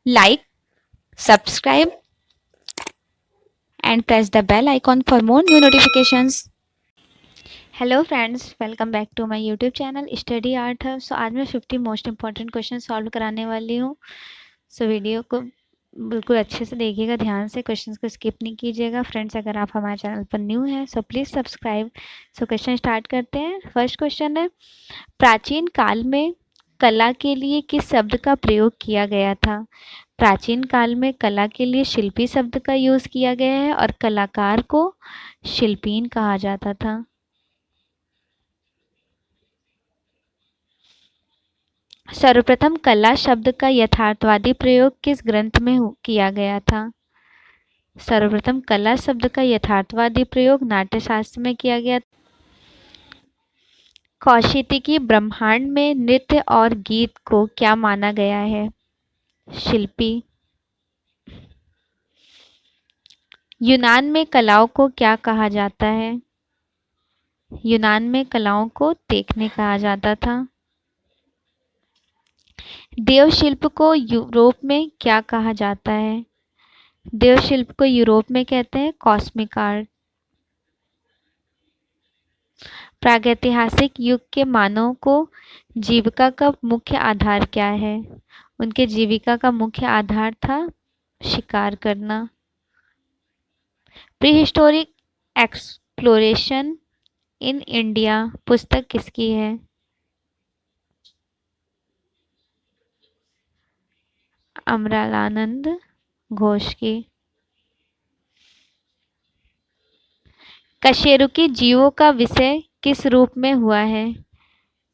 like, subscribe, and press the bell icon for more new notifications. Hello friends, welcome back to my YouTube channel study art hub. So आज मैं 50 most important question solve कराने वाली हूँ। So video को बिल्कुल अच्छे से देखिएगा, ध्यान से, क्वेश्चंस को स्किप नहीं कीजिएगा। फ्रेंड्स, अगर आप हमारे चैनल पर न्यू हैं so please subscribe. So question start करते हैं। फर्स्ट क्वेश्चन है, प्राचीन काल में कला के लिए किस शब्द का प्रयोग किया गया था? प्राचीन काल में कला के लिए शिल्पी शब्द का यूज़ किया गया है और कलाकार को शिल्पीन कहा जाता था। सर्वप्रथम कला शब्द का यथार्थवादी प्रयोग किस ग्रंथ में किया गया था? सर्वप्रथम कला शब्द का यथार्थवादी प्रयोग नाट्यशास्त्र में किया गया। कौशिकी ब्रह्मांड में नृत्य और गीत को क्या माना गया है? शिल्पी। यूनान में कलाओं को क्या कहा जाता है? यूनान में कलाओं को देखने कहा जाता था। देवशिल्प को यूरोप में क्या कहा जाता है? देवशिल्प को यूरोप में कहते हैं कॉस्मिक आर्ट। प्रागैतिहासिक युग के मानव को जीविका का मुख्य आधार क्या है? उनके जीविका का मुख्य आधार था शिकार करना। प्रीहिस्टोरिक एक्सप्लोरेशन इन इंडिया पुस्तक किसकी है? अमरालानंद घोष की। कशेरुकी जीवों का विषय किस रूप में हुआ है?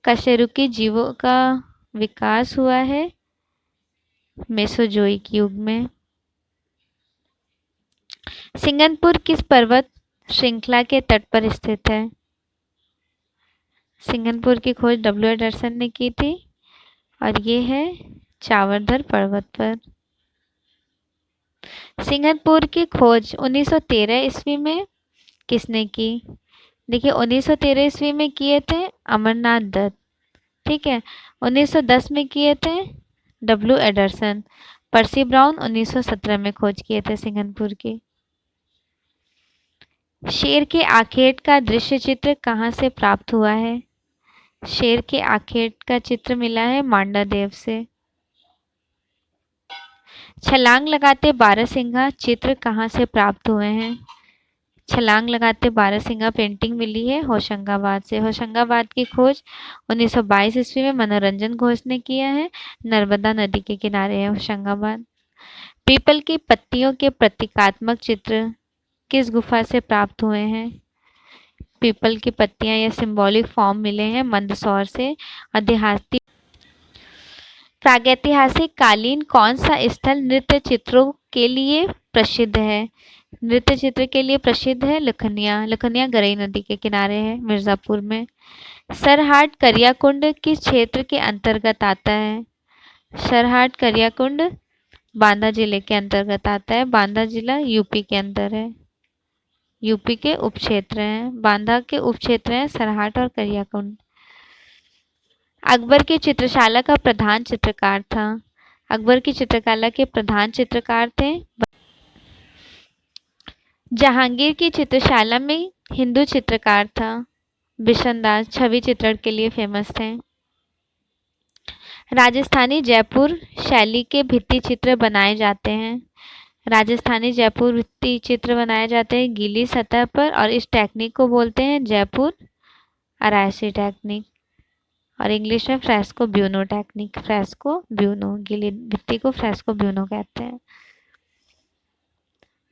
कशेरुकी जीवों का विकास हुआ है मेसोजोइक युग में। सिंगनपुर किस पर्वत श्रृंखला के तट पर स्थित है? सिंगनपुर की खोज डब्ल्यू एंडरसन ने की थी और ये है चावरधर पर्वत पर। सिंगनपुर की खोज 1913 ईस्वी में किसने की? देखिए, 1913 ईस्वी में किए थे अमरनाथ दत्त, ठीक है। 1910 में किए थे डब्ल्यू एंडरसन। पर्सी ब्राउन 1917 में खोज किए थे सिंगनपुर की। शेर के आखेट का दृश्य चित्र कहाँ से प्राप्त हुआ है? शेर के आखेट का चित्र मिला है मांडा देव से। छलांग लगाते बारहसिंगा चित्र कहाँ से प्राप्त हुए हैं? छलांग लगाते बारहसिंगा पेंटिंग मिली है होशंगाबाद से। होशंगाबाद की खोज 1922 ईस्वी में मनोरंजन घोष ने किया है। नर्मदा नदी के किनारे है होशंगाबाद। पीपल की पत्तियों के प्रतीकात्मक चित्र किस गुफा से प्राप्त हुए हैं? पीपल की पत्तियां या सिंबॉलिक फॉर्म मिले हैं मंदसौर से। ऐतिहासिक प्रागैतिहासिक कालीन कौन सा स्थल नृत्य चित्रों के लिए प्रसिद्ध है? नृत्य चित्र के लिए प्रसिद्ध है लखनिया। लखनिया गरई नदी के किनारे है मिर्जापुर में। सरहाट करियाकुंड किस क्षेत्र के अंतर्गत आता है? सरहाट करियाकुंड बांदा जिले के अंतर्गत आता है। बांदा जिला यूपी के अंदर है। यूपी के उपक्षेत्र हैं, बांदा के उपक्षेत्र हैं सरहाट और करियाकुंड। अकबर की चित्रशाला का प्रधान चित्रकार था। अकबर की चित्रकला के प्रधान चित्रकार थे। जहांगीर की चित्रशाला में हिंदू चित्रकार था बिशनदास, छवि चित्रण के लिए फेमस थे। राजस्थानी जयपुर शैली के भित्ति चित्र बनाए जाते हैं। राजस्थानी जयपुर भित्ति चित्र बनाए जाते हैं गीली सतह पर और इस टेक्निक को बोलते हैं जयपुर अरायसी टेक्निक और इंग्लिश में fresco buono technique. Fresco buono, गीली भित्ति को फ्रेस्को ब्यूनो कहते हैं।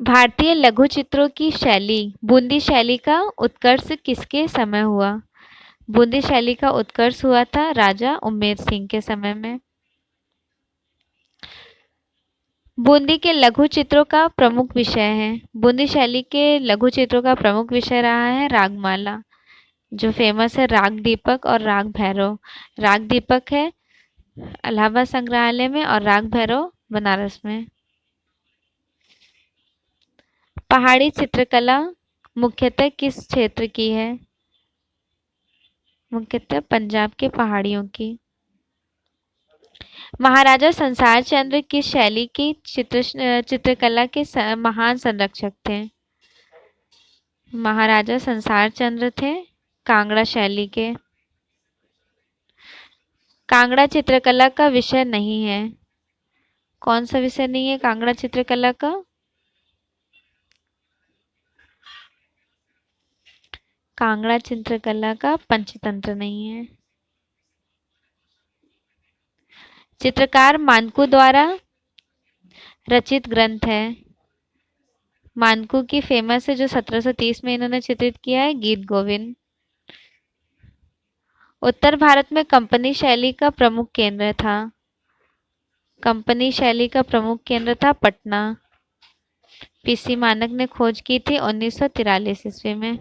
भारतीय लघु चित्रों की शैली बूंदी शैली का उत्कर्ष किसके समय हुआ? बूंदी शैली का उत्कर्ष हुआ था राजा उम्मेद सिंह के समय में। बूंदी के लघु चित्रों का प्रमुख विषय है। बूंदी शैली के लघु चित्रों का प्रमुख विषय रहा है रागमाला, जो फेमस है राग दीपक और राग भैरव। राग दीपक है इलाहाबाद संग्रहालय में और राग भैरव बनारस में। पहाड़ी चित्रकला मुख्यतः किस क्षेत्र की है? मुख्यतः पंजाब के पहाड़ियों की। महाराजा संसार चंद्र किस शैली की चित्रकला के महान संरक्षक थे? महाराजा संसार चंद्र थे कांगड़ा शैली के। कांगड़ा चित्रकला का विषय नहीं है। कौन सा विषय नहीं है कांगड़ा चित्रकला का? कांगड़ा चित्रकला का पंचतंत्र नहीं है। चित्रकार मानकू द्वारा रचित ग्रंथ है। मानकू की फेमस है जो 1730 में इन्होंने चित्रित किया है, गीत गोविंद। उत्तर भारत में कंपनी शैली का प्रमुख केंद्र था। कंपनी शैली का प्रमुख केंद्र था पटना। पीसी मानक ने खोज की थी 1943 ईस्वी में।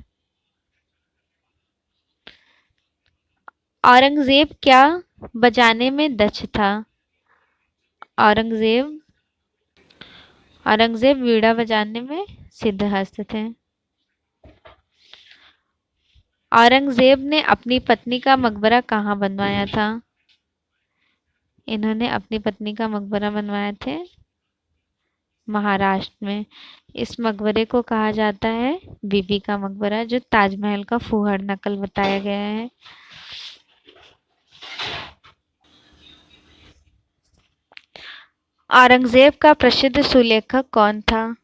औरंगजेब क्या बजाने में दक्ष था? औरंगजेब वीणा बजाने में सिद्धहस्त थे। औरंगजेब ने अपनी पत्नी का मकबरा कहाँ बनवाया था? इन्होंने अपनी पत्नी का मकबरा बनवाया थे महाराष्ट्र में। इस मकबरे को कहा जाता है बीबी का मकबरा, जो ताजमहल का फूहड़ नकल बताया गया है। औरंगजेब का प्रसिद्ध सुलेखक कौन था?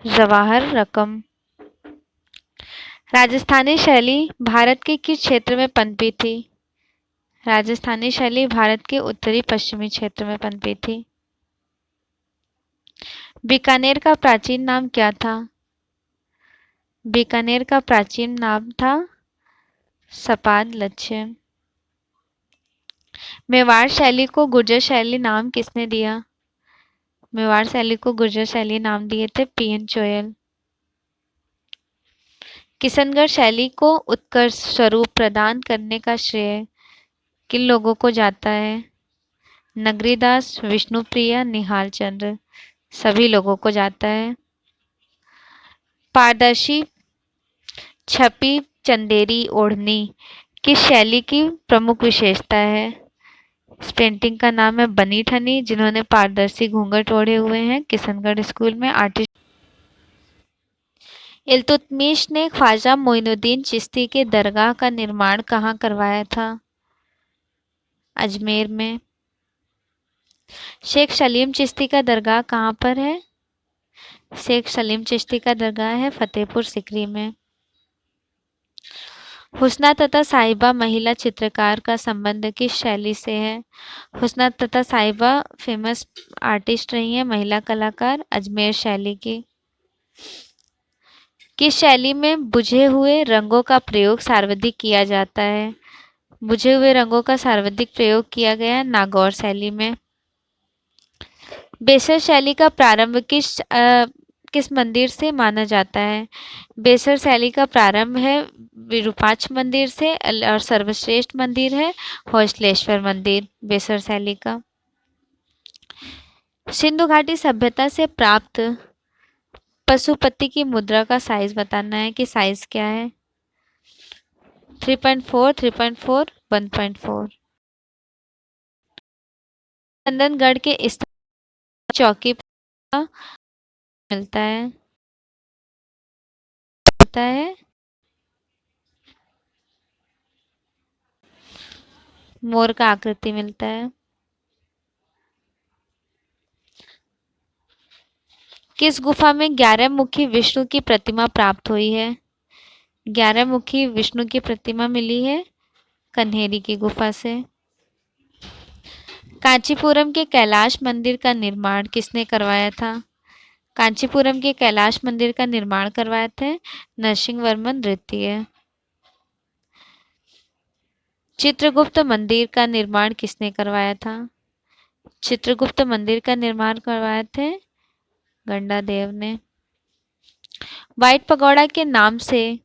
जवाहर रकम। राजस्थानी शैली भारत के किस क्षेत्र में पनपी थी? राजस्थानी शैली भारत के उत्तरी पश्चिमी क्षेत्र में पनपी थी। बीकानेर का प्राचीन नाम क्या था? बीकानेर का प्राचीन नाम था सपाद लक्ष्य। मेवाड़ शैली को गुर्जर शैली नाम किसने दिया? मेवाड़ शैली को गुर्जर शैली नाम दिए थे पीएन चोयल। किशनगढ़ शैली को उत्कर्ष स्वरूप प्रदान करने का श्रेय किन लोगों को जाता है? नगरीदास, विष्णुप्रिया, निहाल चंद्र, सभी लोगों को जाता है। पारदर्शी छपी चंदेरी ओढ़नी किस शैली की प्रमुख विशेषता है? इस पेंटिंग का नाम है बनी ठनी, जिन्होंने पारदर्शी घूंघट ओढ़े हुए हैं किशनगढ़ स्कूल में आर्टिस्ट। इल्तुतमिश ने ख्वाजा मोइनुद्दीन चिश्ती के दरगाह का निर्माण कहाँ करवाया था? अजमेर में। शेख सलीम चिश्ती का दरगाह कहाँ पर है? शेख सलीम चिश्ती का दरगाह है फतेहपुर सिकरी में। हुस्ना तथा साहिबा महिला चित्रकार का संबंध किस शैली से है? हुस्ना तथा साहिबा फेमस आर्टिस्ट रही हैं, महिला कलाकार, अजमेर शैली की। किस शैली में बुझे हुए रंगों का प्रयोग सर्वाधिक किया जाता है? बुझे हुए रंगों का सर्वाधिक प्रयोग किया गया है नागौर शैली में। बेसर शैली का प्रारंभ किस मंदिर से माना जाता है? बेसर शैली का प्रारंभ है विरूपाक्ष मंदिर से और सर्वश्रेष्ठ मंदिर है होयसलेश्वर मंदिर बेसर शैली का। सिंधु घाटी सभ्यता से प्राप्त पशुपति की मुद्रा का साइज बताना है कि साइज क्या है? 3.4, 3.4, 1.4। चंदनगढ़ के स्थान चौकी पर मिलता है मोर का आकृति मिलता है। किस गुफा में 11 मुखी विष्णु की प्रतिमा प्राप्त हुई है? 11 मुखी विष्णु की प्रतिमा मिली है कन्हेरी की गुफा से। कांचीपुरम के कैलाश मंदिर का निर्माण किसने करवाया था? कांचीपुरम के कैलाश मंदिर का निर्माण करवाए थे नरसिंहवर्मन द्वितीय। चित्रगुप्त मंदिर का निर्माण किसने करवाया था? चित्रगुप्त मंदिर का निर्माण करवाए थे गंडादेव ने। व्हाइट पगोड़ा के नाम से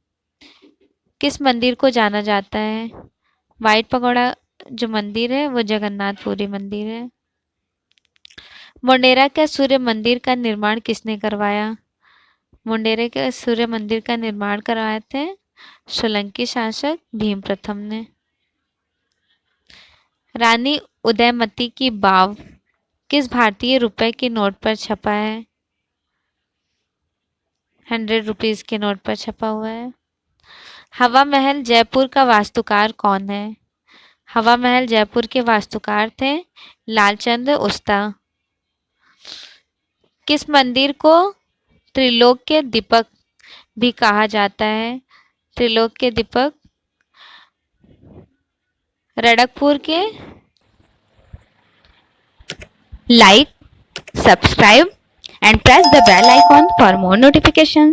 किस मंदिर को जाना जाता है? व्हाइट पगोड़ा जो मंदिर है वो जगन्नाथपुरी मंदिर है। मोंडेरा के सूर्य मंदिर का निर्माण किसने करवाया? मुंडेरे के सूर्य मंदिर का निर्माण करवाए थे सोलंकी शासक भीम प्रथम ने। रानी उदयमती की बाव किस भारतीय रुपए के नोट पर छपा है? 100 रुपीज के नोट पर छपा हुआ है। हवा महल जयपुर का वास्तुकार कौन है? हवा महल जयपुर के वास्तुकार थे लालचंद उस्ता। किस मंदिर को त्रिलोक्य दीपक भी कहा जाता है? त्रिलोक्य दीपक रणकपुर के। Like, subscribe and press the bell icon for more notifications.